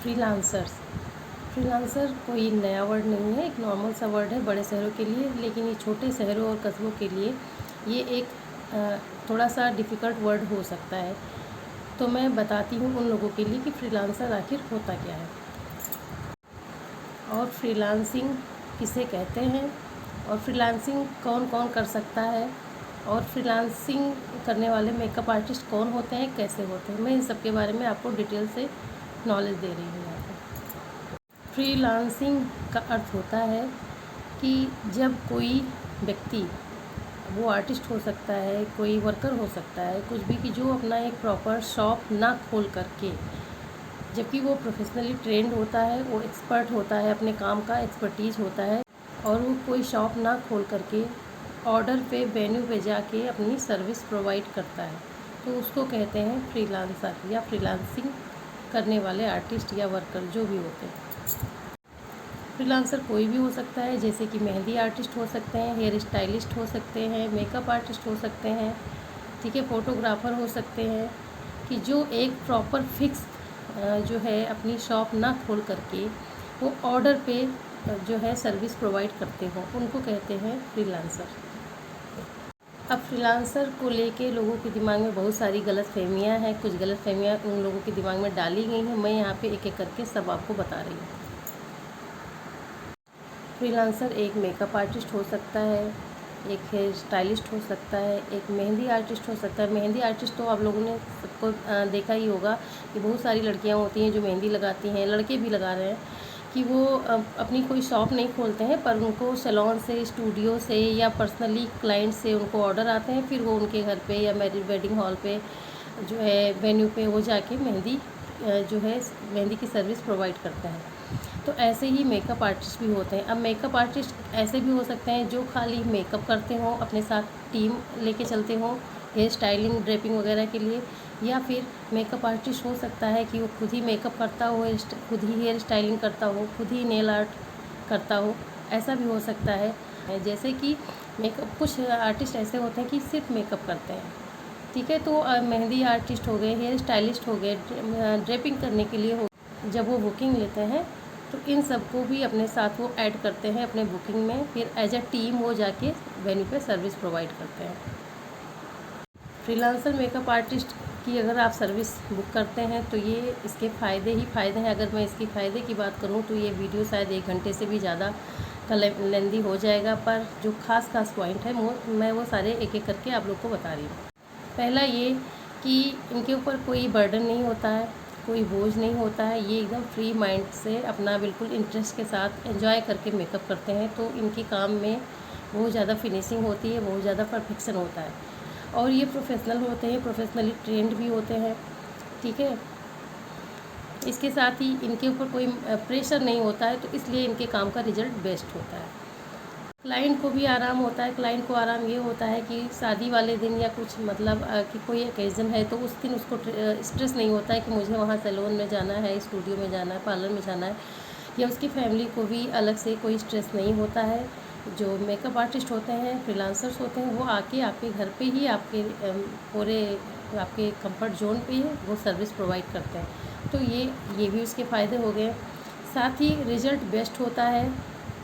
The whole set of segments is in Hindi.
फ्रीलांसर्स। फ्रीलांसर कोई नया वर्ड नहीं है, एक नॉर्मल सा वर्ड है बड़े शहरों के लिए, लेकिन ये छोटे शहरों और कस्बों के लिए ये एक थोड़ा सा डिफ़िकल्ट वर्ड हो सकता है। तो मैं बताती हूँ उन लोगों के लिए कि फ्रीलांसर आखिर होता क्या है और फ्रीलांसिंग किसे कहते हैं और फ्रीलांसिंग कौन कौन कर सकता है और फ्रीलांसिंग करने वाले मेकअप आर्टिस्ट कौन होते हैं, कैसे होते हैं। मैं इन सब के बारे में आपको डिटेल से नॉलेज दे रही हूँ यहाँ पर। फ्रीलांसिंग का अर्थ होता है कि जब कोई व्यक्ति, वो आर्टिस्ट हो सकता है, कोई वर्कर हो सकता है, कुछ भी, कि जो अपना एक प्रॉपर शॉप ना खोल करके, जबकि वो प्रोफेशनली ट्रेंड होता है, वो एक्सपर्ट होता है, अपने काम का एक्सपर्टीज़ होता है, और वो कोई शॉप ना खोल करके ऑर्डर पे वेन्यू पे जाके अपनी सर्विस प्रोवाइड करता है, तो उसको कहते हैं फ्रीलांसर या फ्रीलांसिंग करने वाले आर्टिस्ट या वर्कर जो भी होते हैं। फ्रीलांसर कोई भी हो सकता है, जैसे कि मेहंदी आर्टिस्ट हो सकते हैं, हेयर स्टाइलिस्ट हो सकते हैं, मेकअप आर्टिस्ट हो सकते हैं, ठीक है, फ़ोटोग्राफ़र हो सकते हैं, कि जो एक प्रॉपर फिक्स जो है अपनी शॉप ना खोल करके वो ऑर्डर पे जो है सर्विस प्रोवाइड करते हो, उनको कहते हैं फ्रीलांसर। अब फ्रीलांसर को लेके लोगों के दिमाग में बहुत सारी गलतफ़हमियाँ हैं, कुछ गलतफ़हमियाँ उन लोगों के दिमाग में डाली गई हैं, मैं यहाँ पे एक एक करके सब आपको बता रही हूँ। फ्रीलांसर एक मेकअप आर्टिस्ट हो सकता है, एक हेयर स्टाइलिस्ट हो सकता है, एक मेहंदी आर्टिस्ट हो सकता है। मेहंदी आर्टिस्ट तो आप लोगों ने सबको देखा ही होगा कि बहुत सारी लड़कियां होती हैं जो मेहंदी लगाती हैं, लड़के भी लगा रहे हैं, कि वो अपनी कोई शॉप नहीं खोलते हैं, पर उनको सैलून से, स्टूडियो से या पर्सनली क्लाइंट से उनको ऑर्डर आते हैं, फिर वो उनके घर पे या मैरिज वेडिंग हॉल पे जो है वेन्यू पे वो जाके मेहंदी जो है मेहंदी की सर्विस प्रोवाइड करता है। तो ऐसे ही मेकअप आर्टिस्ट भी होते हैं। अब मेकअप आर्टिस्ट ऐसे भी हो सकते हैं जो खाली मेकअप करते हों, अपने साथ टीम लेके चलते हों हेयर स्टाइलिंग, ड्रेपिंग वगैरह के लिए, या फिर मेकअप आर्टिस्ट हो सकता है कि वो खुद ही मेकअप करता हो, खुद ही हेयर स्टाइलिंग करता हो, खुद ही नेल आर्ट करता हो, ऐसा भी हो सकता है। जैसे कि मेकअप, कुछ आर्टिस्ट ऐसे होते हैं कि सिर्फ मेकअप करते हैं, ठीक है, तो मेहंदी आर्टिस्ट हो गए, हेयर स्टाइलिस्ट हो गए, ड्रेपिंग करने के लिए हो, जब वो बुकिंग लेते हैं तो इन सब को भी अपने साथ वो ऐड करते हैं अपने बुकिंग में, फिर एज अ टीम वो जाके वेन्यू पे सर्विस प्रोवाइड करते हैं। फ्रीलांसर मेकअप आर्टिस्ट की अगर आप सर्विस बुक करते हैं तो ये इसके फ़ायदे ही फ़ायदे हैं। अगर मैं इसकी फ़ायदे की बात करूँ तो ये वीडियो शायद 1 घंटे से भी ज़्यादा का लेंदी हो जाएगा, पर जो खास पॉइंट है मैं वो सारे एक एक करके आप लोग को बता रही हूँ। पहला ये कि इनके ऊपर कोई बर्डन नहीं होता है, कोई बोझ नहीं होता है, ये एकदम फ्री माइंड से अपना बिल्कुल इंटरेस्ट के साथ एंजॉय करके मेकअप करते हैं, तो इनके काम में बहुत ज़्यादा फिनिशिंग होती है, बहुत ज़्यादा परफेक्शन होता है, और ये प्रोफेशनल होते हैं, प्रोफेशनली ट्रेंड भी होते हैं, ठीक है। इसके साथ ही इनके ऊपर कोई प्रेशर नहीं होता है, तो इसलिए इनके काम का रिजल्ट बेस्ट होता है। क्लाइंट को भी आराम होता है। क्लाइंट को आराम ये होता है कि शादी वाले दिन या कुछ मतलब कि कोई ओकेज़न है तो उस दिन उसको स्ट्रेस नहीं होता है कि मुझे वहाँ सैलून में जाना है, स्टूडियो में जाना है, पार्लर में जाना है, या उसकी फैमिली को भी अलग से कोई स्ट्रेस नहीं होता है। जो मेकअप आर्टिस्ट होते हैं, फ्रीलांसर्स होते हैं, वो आके आपके घर पे ही आपके पूरे आपके कंफर्ट जोन पे वो सर्विस प्रोवाइड करते हैं। तो ये भी उसके फ़ायदे हो गए। साथ ही रिज़ल्ट बेस्ट होता है,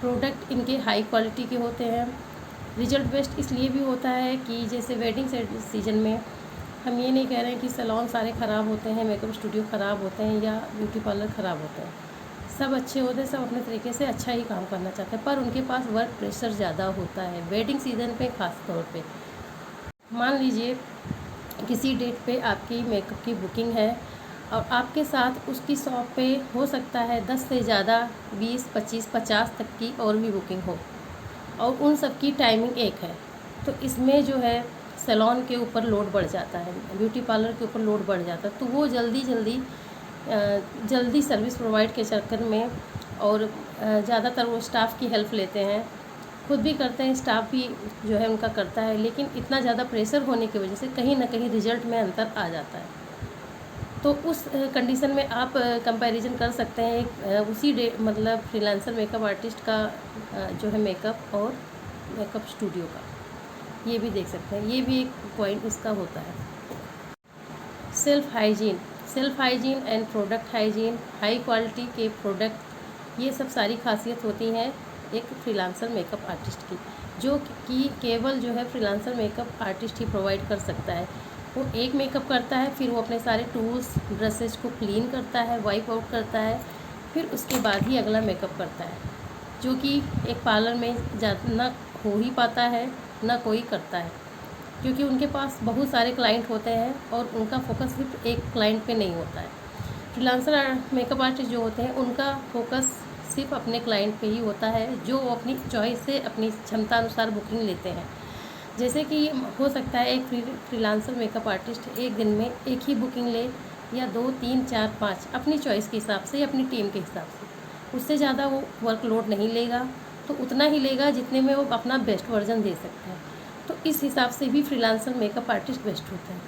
प्रोडक्ट इनके हाई क्वालिटी के होते हैं। रिजल्ट बेस्ट इसलिए भी होता है कि जैसे वेडिंग सीजन में हम ये नहीं कह रहे हैं कि सैलून सारे ख़राब होते हैं, मेकअप स्टूडियो ख़राब होते हैं या ब्यूटी पार्लर ख़राब होते हैं। सब अच्छे होते हैं, सब अपने तरीके से अच्छा ही काम करना चाहते हैं, पर उनके पास वर्क प्रेशर ज़्यादा होता है वेडिंग सीज़न पे ख़ास तौर पे। मान लीजिए किसी डेट पे आपकी मेकअप की बुकिंग है और आपके साथ उसकी शॉप पे हो सकता है 10 से ज़्यादा 20, 25, 50 तक की और भी बुकिंग हो, और उन सब की टाइमिंग एक है, तो इसमें जो है सैलून के ऊपर लोड बढ़ जाता है, ब्यूटी पार्लर के ऊपर लोड बढ़ जाता है, तो वो जल्दी सर्विस प्रोवाइड के चक्कर में और ज़्यादातर वो स्टाफ की हेल्प लेते हैं, खुद भी करते हैं, स्टाफ भी जो है उनका करता है, लेकिन इतना ज़्यादा प्रेशर होने की वजह से कहीं ना कहीं रिजल्ट में अंतर आ जाता है। तो उस कंडीशन में आप कंपैरिजन कर सकते हैं उसी डे मतलब फ्रीलांसर मेकअप आर्टिस्ट का जो है मेकअप और मेकअप स्टूडियो का, ये भी देख सकते हैं, ये भी एक पॉइंट इसका होता है। Self self hygiene and product hygiene, high quality के प्रोडक्ट, ये सब सारी खासियत होती हैं एक फ्रीलांसर मेकअप आर्टिस्ट की, जो कि केवल जो है फ्रीलांसर मेकअप आर्टिस्ट ही प्रोवाइड कर सकता है। वो एक मेकअप करता है, फिर वो अपने सारे टूल्स ब्रशेज को क्लीन करता है, वाइप आउट करता है, फिर उसके बाद ही अगला मेकअप करता है, जो कि एक पार्लर में ना हो ही पाता है, ना कोई करता है, क्योंकि उनके पास बहुत सारे क्लाइंट होते हैं और उनका फोकस सिर्फ एक क्लाइंट पे नहीं होता है। फ्रीलांसर मेकअप आर्टिस्ट जो होते हैं उनका फोकस सिर्फ अपने क्लाइंट पे ही होता है, जो वो अपनी चॉइस से अपनी क्षमता अनुसार बुकिंग लेते हैं। जैसे कि हो सकता है एक फ्रीलांसर मेकअप आर्टिस्ट एक दिन में एक ही बुकिंग ले, या 2, 3, 4, 5 अपनी चॉइस के हिसाब से, अपनी टीम के हिसाब से। उससे ज़्यादा वो वर्कलोड नहीं लेगा, तो उतना ही लेगा जितने में वो अपना बेस्ट वर्जन दे सकता है। तो इस हिसाब से भी फ्रीलांसर मेकअप आर्टिस्ट बेस्ट होता है।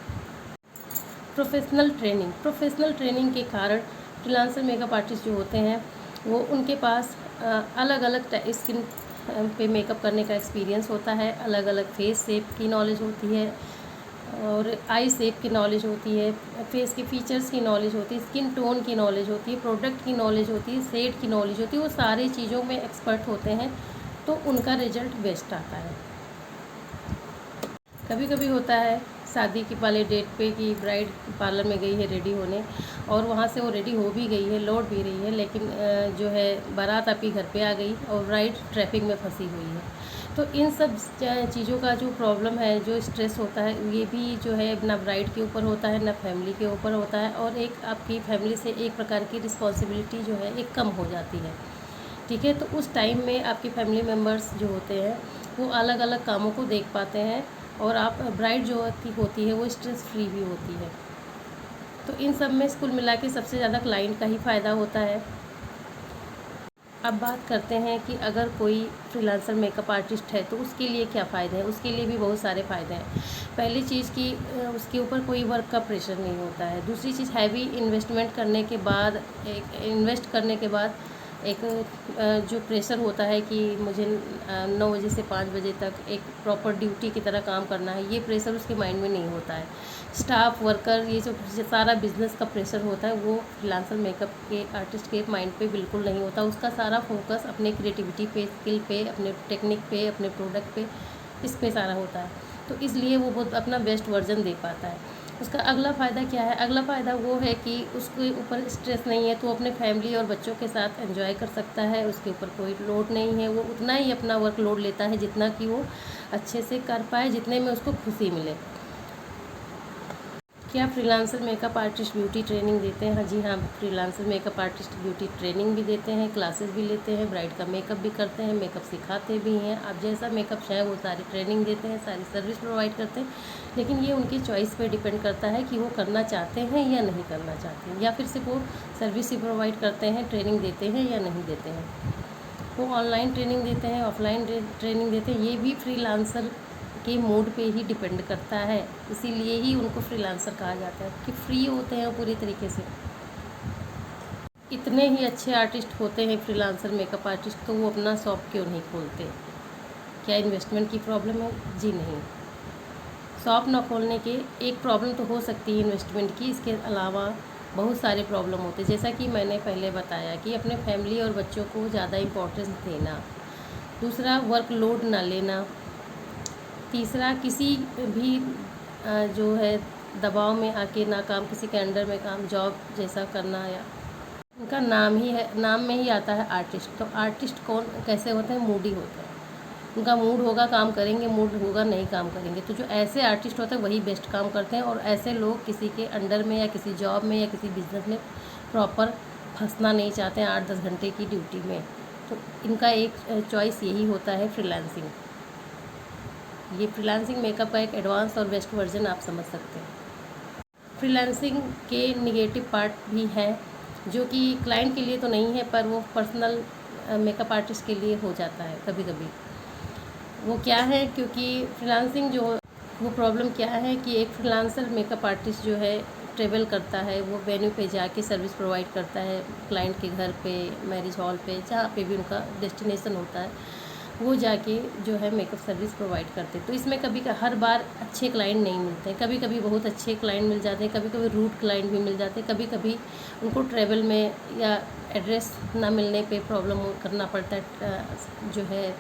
प्रोफेशनल ट्रेनिंग के कारण फ्रीलांसर मेकअप आर्टिस्ट जो होते हैं वो उनके पास अलग अलग स्किन पे मेकअप करने का एक्सपीरियंस होता है, अलग अलग फेस शेप की नॉलेज होती है, और आई शेप की नॉलेज होती है, फेस के फीचर्स की नॉलेज होती है, स्किन टोन की नॉलेज होती है, प्रोडक्ट की नॉलेज होती है, शेड की नॉलेज होती है। वो सारी चीज़ों में एक्सपर्ट होते हैं, तो उनका रिजल्ट बेस्ट आता है। कभी कभी होता है शादी के वाले डेट पे कि ब्राइड पार्लर में गई है रेडी होने, और वहाँ से वो रेडी हो भी गई है, लौट भी रही है, लेकिन जो है बारात आपकी घर पे आ गई और ब्राइड ट्रैफिक में फंसी हुई है। तो इन सब चीज़ों का जो प्रॉब्लम है, जो स्ट्रेस होता है, ये भी जो है ना ब्राइड के ऊपर होता है, ना फैमिली के ऊपर होता है, और एक आपकी फैमिली से एक प्रकार की रिस्पॉन्सिबिलिटी जो है एक कम हो जाती है। ठीक है, तो उस टाइम में आपकी फैमिली मेम्बर्स जो होते हैं वो अलग अलग कामों को देख पाते हैं, और आप ब्राइड जो होती है वो स्ट्रेस फ्री भी होती है। तो इन सब में कुल मिला के सबसे ज़्यादा क्लाइंट का ही फ़ायदा होता है। अब बात करते हैं कि अगर कोई फ्रीलांसर मेकअप आर्टिस्ट है तो उसके लिए क्या फ़ायदे हैं। उसके लिए भी बहुत सारे फ़ायदे हैं। पहली चीज़ कि उसके ऊपर कोई वर्क का प्रेशर नहीं होता है। दूसरी चीज़, हैवी इन्वेस्टमेंट करने के बाद, इन्वेस्ट करने के बाद एक जो प्रेशर होता है कि मुझे 9 बजे से 5 बजे तक एक प्रॉपर ड्यूटी की तरह काम करना है, ये प्रेशर उसके माइंड में नहीं होता है। स्टाफ, वर्कर, ये जो सारा बिजनेस का प्रेशर होता है वो फ्रीलांसर मेकअप के आर्टिस्ट के माइंड पे बिल्कुल नहीं होता। उसका सारा फोकस अपने क्रिएटिविटी पे, स्किल पे, अपने टेक्निक पे, अपने प्रोडक्ट पे, इस पे सारा होता है। तो इसलिए वो बहुत अपना बेस्ट वर्जन दे पाता है। उसका अगला फ़ायदा क्या है? अगला फ़ायदा वो है कि उसके ऊपर स्ट्रेस नहीं है, तो वो अपने फैमिली और बच्चों के साथ एंजॉय कर सकता है। उसके ऊपर कोई लोड नहीं है, वो उतना ही अपना वर्क लोड लेता है जितना कि वो अच्छे से कर पाए, जितने में उसको खुशी मिले। क्या freelancer makeup artist beauty training देते हैं? हाँ जी हाँ, freelancer makeup artist beauty training भी देते हैं, क्लासेस भी लेते हैं, ब्राइड का मेकअप भी करते हैं, मेकअप सिखाते भी हैं। आप जैसा मेकअप चाहें वो सारी ट्रेनिंग देते हैं, सारी सर्विस प्रोवाइड करते हैं। लेकिन ये उनकी चॉइस पे डिपेंड करता है कि वो करना चाहते हैं या नहीं करना चाहते हैं, या फिर सिर्फ वो सर्विस ही प्रोवाइड करते हैं, ट्रेनिंग देते हैं या नहीं देते हैं। वो ऑनलाइन ट्रेनिंग देते हैं, ऑफलाइन ट्रेनिंग देते हैं, ये भी फ्रीलांसर के मूड पे ही डिपेंड करता है। इसीलिए ही उनको फ्रीलांसर कहा जाता है कि फ्री होते हैं पूरी तरीके से। इतने ही अच्छे आर्टिस्ट होते हैं फ्रीलांसर मेकअप आर्टिस्ट, तो वो अपना शॉप क्यों नहीं खोलते? क्या इन्वेस्टमेंट की प्रॉब्लम है? जी नहीं। शॉप न खोलने के एक प्रॉब्लम तो हो सकती है इन्वेस्टमेंट की, इसके अलावा बहुत सारे प्रॉब्लम होते हैं। जैसा कि मैंने पहले बताया कि अपने फैमिली और बच्चों को ज़्यादा इम्पोर्टेंस देना। दूसरा, वर्क लोड ना लेना। तीसरा, किसी भी जो है दबाव में आके ना काम, किसी के अंडर में काम, जॉब जैसा करना, या उनका नाम ही है, नाम में ही आता है आर्टिस्ट। तो आर्टिस्ट कौन कैसे होते हैं? मूडी होते हैं। उनका मूड होगा काम करेंगे, मूड होगा नहीं काम करेंगे। तो जो ऐसे आर्टिस्ट होते हैं वही बेस्ट काम करते हैं, और ऐसे लोग किसी के अंडर में या किसी जॉब में या किसी बिजनेस में प्रॉपर फंसना नहीं चाहते हैं 8-10 घंटे की ड्यूटी में। तो इनका एक चॉइस यही होता है फ्रीलांसिंग। ये फ्रीलांसिंग मेकअप का एक एडवांस और बेस्ट वर्जन आप समझ सकते हैं। फ्रीलांसिंग के निगेटिव पार्ट भी हैं, जो कि क्लाइंट के लिए तो नहीं है, पर वो पर्सनल मेकअप आर्टिस्ट के लिए हो जाता है कभी कभी। वो क्या है? क्योंकि फ्रीलांसिंग जो, वो प्रॉब्लम क्या है कि एक फ्रीलांसर मेकअप आर्टिस्ट जो है ट्रेवल करता है, वो वेन्यू पे जाके सर्विस प्रोवाइड करता है, क्लाइंट के घर पे, मैरिज हॉल पे, जहाँ पे भी उनका डेस्टिनेशन होता है। वो जाके जो है मेकअप सर्विस प्रोवाइड करते हैं। तो इसमें कभी हर बार अच्छे क्लाइंट नहीं मिलते हैं, कभी कभी बहुत अच्छे क्लाइंट मिल जाते हैं, कभी कभी रूट क्लाइंट भी मिल जाते हैं, कभी कभी उनको ट्रैवल में या एड्रेस ना मिलने पे प्रॉब्लम करना पड़ता है, जो है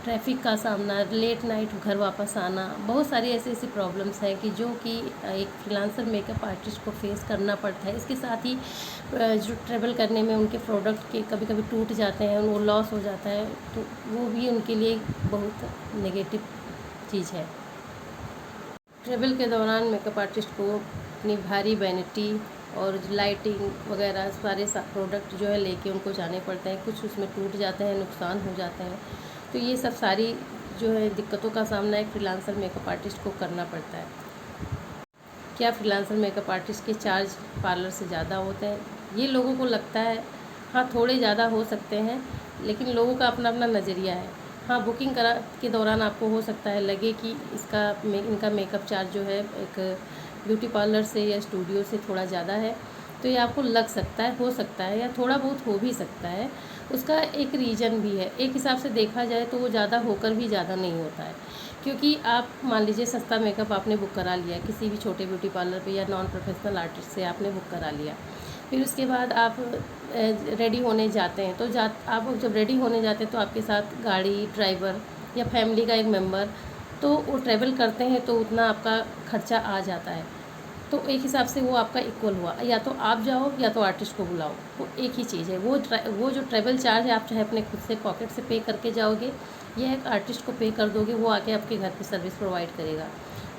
ट्रैफिक का सामना, लेट नाइट घर वापस आना, बहुत सारी ऐसी ऐसी प्रॉब्लम्स हैं कि जो कि एक फ्रीलांसर मेकअप आर्टिस्ट को फेस करना पड़ता है। इसके साथ ही जो ट्रैवल करने में उनके प्रोडक्ट के कभी कभी टूट जाते हैं, वो लॉस हो जाता है, तो वो भी उनके लिए बहुत नेगेटिव चीज़ है। ट्रैवल के दौरान मेकअप आर्टिस्ट को अपनी भारी वैनिटी और लाइटिंग वगैरह सारे प्रोडक्ट जो है लेके उनको जाने पड़ते हैं, कुछ उसमें टूट जाते हैं, नुकसान हो जाते हैं। तो ये सब सारी जो है दिक्कतों का सामना एक फ्रीलांसर मेकअप आर्टिस्ट को करना पड़ता है। क्या फ्रीलांसर मेकअप आर्टिस्ट के चार्ज पार्लर से ज़्यादा होते हैं? ये लोगों को लगता है, हाँ थोड़े ज़्यादा हो सकते हैं, लेकिन लोगों का अपना अपना नज़रिया है। हाँ, बुकिंग करा के दौरान आपको हो सकता है लगे कि इनका मेकअप चार्ज जो है एक ब्यूटी पार्लर से या स्टूडियो से थोड़ा ज़्यादा है, तो ये आपको लग सकता है, हो सकता है, या थोड़ा बहुत हो भी सकता है। उसका एक रीज़न भी है, एक हिसाब से देखा जाए तो वो ज़्यादा होकर भी ज़्यादा नहीं होता है, क्योंकि आप मान लीजिए सस्ता मेकअप आपने बुक करा लिया किसी भी छोटे ब्यूटी पार्लर पे या नॉन प्रोफेशनल आर्टिस्ट से आपने बुक करा लिया, फिर उसके बाद आप रेडी होने जाते हैं, तो आप जब रेडी होने जाते हैं तो आपके साथ गाड़ी, ड्राइवर या फैमिली का एक मेम्बर, तो वो ट्रैवल करते हैं तो उतना आपका खर्चा आ जाता है। तो एक हिसाब से वो आपका इक्वल हुआ, या तो आप जाओ या तो आर्टिस्ट को बुलाओ, वो एक ही चीज़ है। वो जो ट्रैवल चार्ज है आप चाहे अपने खुद से पॉकेट से पे करके जाओगे या एक आर्टिस्ट को पे कर दोगे, वो आके आपके घर पे सर्विस प्रोवाइड करेगा।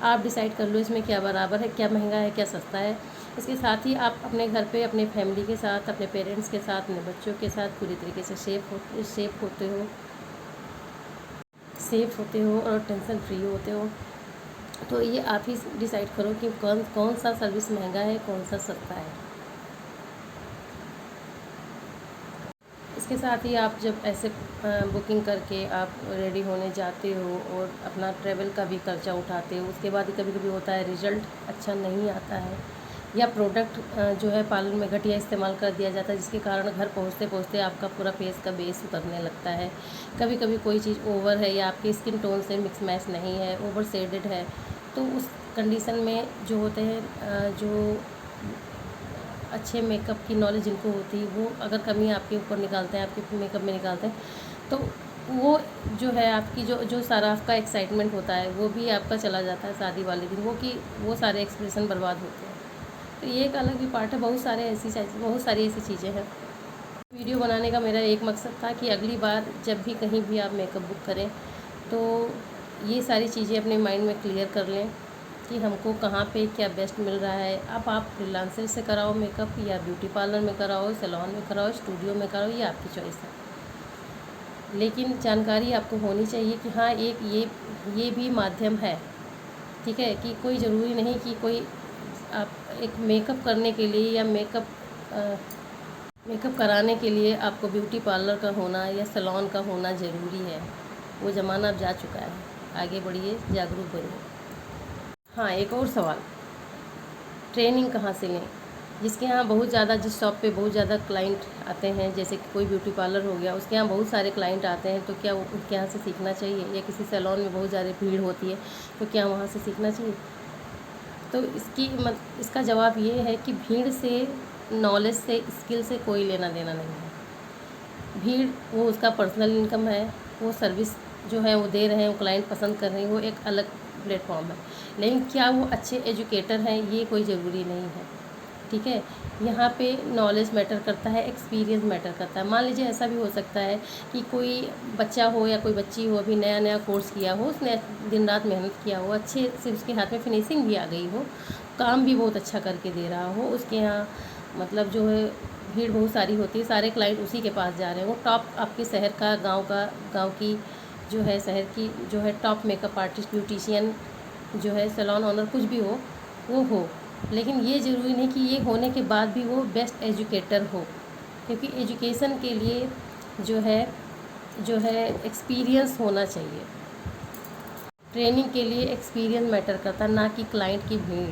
आप डिसाइड कर लो इसमें क्या बराबर है, क्या महंगा है, क्या सस्ता है। इसके साथ ही आप अपने घर पे अपने फैमिली के साथ, अपने पेरेंट्स के साथ, अपने बच्चों के साथ पूरी तरीके से सेफ होते हो और टेंशन फ्री होते हो। तो ये आप ही डिसाइड करो कि कौन सा सर्विस महंगा है, कौन सा सस्ता है। इसके साथ ही आप जब ऐसे बुकिंग करके आप रेडी होने जाते हो और अपना ट्रैवल का भी खर्चा उठाते हो, उसके बाद कभी कभी होता है रिज़ल्ट अच्छा नहीं आता है, या प्रोडक्ट जो है पार्लर में घटिया इस्तेमाल कर दिया जाता है, जिसके कारण घर पहुंचते पहुंचते आपका पूरा फेस का बेस उतरने लगता है। कभी कभी कोई चीज़ ओवर है या आपके स्किन टोन से मिक्स मैच नहीं है, ओवर शेडेड है, तो उस कंडीशन में जो होते हैं जो अच्छे मेकअप की नॉलेज जिनको होती है, वो अगर कमी आपके ऊपर निकालते हैं, आपके मेकअप में निकालते हैं, तो वो जो है आपकी जो सारा आपका एक्साइटमेंट होता है वो भी आपका चला जाता है शादी वाले दिन, वो सारे एक्सप्रेशन बर्बाद होते हैं। तो ये एक अलग भी पार्ट है। बहुत सारी ऐसी चीज़ें हैं। वीडियो बनाने का मेरा एक मकसद था कि अगली बार जब भी कहीं भी आप मेकअप बुक करें तो ये सारी चीज़ें अपने माइंड में क्लियर कर लें कि हमको कहाँ पे क्या बेस्ट मिल रहा है। अब आप फ्रीलांसर से कराओ मेकअप या ब्यूटी पार्लर में कराओ, सैलून में कराओ, स्टूडियो में कराओ, ये आपकी चॉइस है। लेकिन जानकारी आपको होनी चाहिए कि हाँ ये भी माध्यम है, ठीक है, कि कोई ज़रूरी नहीं कि कोई आप एक मेकअप करने के लिए या मेकअप कराने के लिए आपको ब्यूटी पार्लर का होना या सैलून का होना ज़रूरी है। वो ज़माना अब जा चुका है। आगे बढ़िए, जागरूक बनिए। हाँ, एक और सवाल, ट्रेनिंग कहाँ से लें? जिसके यहाँ बहुत ज़्यादा, जिस शॉप पे बहुत ज़्यादा क्लाइंट आते हैं, जैसे कि कोई ब्यूटी पार्लर हो गया, उसके यहाँ बहुत सारे क्लाइंट आते हैं, तो क्या उनके यहाँ से सीखना चाहिए? या किसी सैलून में बहुत ज़्यादा भीड़ होती है, तो क्या वहाँ से सीखना चाहिए? तो इसका जवाब ये है कि भीड़ से, नॉलेज से, स्किल से कोई लेना देना नहीं है। भीड़ वो उसका पर्सनल इनकम है, वो सर्विस जो है वो दे रहे हैं, वो क्लाइंट पसंद कर रहे हैं, वो एक अलग प्लेटफॉर्म है। लेकिन क्या वो अच्छे एजुकेटर हैं, ये कोई ज़रूरी नहीं है, ठीक है। यहाँ पे नॉलेज मैटर करता है, एक्सपीरियंस मैटर करता है। मान लीजिए ऐसा भी हो सकता है कि कोई बच्चा हो या कोई बच्ची हो, अभी नया नया कोर्स किया हो, उसने दिन रात मेहनत किया हो, अच्छे से उसके हाथ में फिनिशिंग भी आ गई हो, काम भी बहुत अच्छा करके दे रहा हो, उसके यहाँ मतलब जो है भीड़ बहुत सारी होती है, सारे क्लाइंट उसी के पास जा रहे हैं, वो टॉप आपके शहर का, गाँव की जो है, शहर की जो है टॉप मेकअप आर्टिस्ट, ब्यूटिशियन जो है, सैलून ओनर, कुछ भी हो, वो हो। लेकिन ये ज़रूरी नहीं कि ये होने के बाद भी वो बेस्ट एजुकेटर हो, क्योंकि एजुकेशन के लिए जो है एक्सपीरियंस होना चाहिए। ट्रेनिंग के लिए एक्सपीरियंस मैटर करता है, ना कि क्लाइंट की भीड़।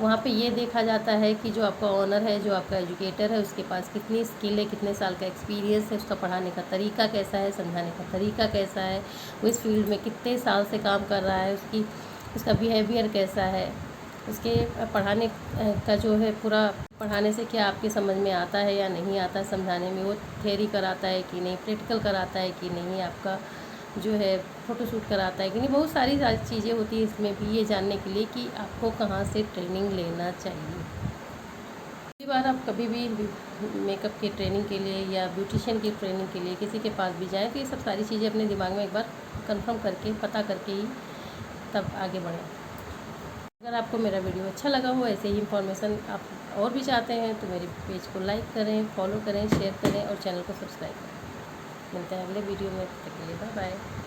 वहाँ पे ये देखा जाता है कि जो आपका ओनर है, जो आपका एजुकेटर है, उसके पास कितनी स्किल है, कितने साल का एक्सपीरियंस है, उसका पढ़ाने का तरीका कैसा है, समझाने का तरीका कैसा है, वो इस फील्ड में कितने साल से काम कर रहा है, उसका बिहेवियर कैसा है, उसके पढ़ाने का जो है पूरा पढ़ाने से क्या आपके समझ में आता है या नहीं आता है, समझाने में वो थ्योरी कराता है कि नहीं, प्रैक्टिकल कराता है कि नहीं, आपका जो है फ़ोटोशूट कराता है कि नहीं। बहुत सारी चीज़ें होती हैं इसमें भी, ये जानने के लिए कि आपको कहाँ से ट्रेनिंग लेना चाहिए। कई बार आप कभी भी मेकअप की ट्रेनिंग के लिए या ब्यूटिशियन की ट्रेनिंग के लिए किसी के पास भी जाएँ तो ये सब सारी चीज़ें अपने दिमाग में एक बार कंफर्म करके, पता करके ही तब आगे बढ़ें। अगर आपको मेरा वीडियो अच्छा लगा हो, ऐसे ही इन्फॉर्मेशन आप और भी चाहते हैं तो मेरे पेज को लाइक करें, फॉलो करें, शेयर करें और चैनल को सब्सक्राइब करें। मिलते हैं अगले वीडियो में, तब तक के लिए बाय बाय।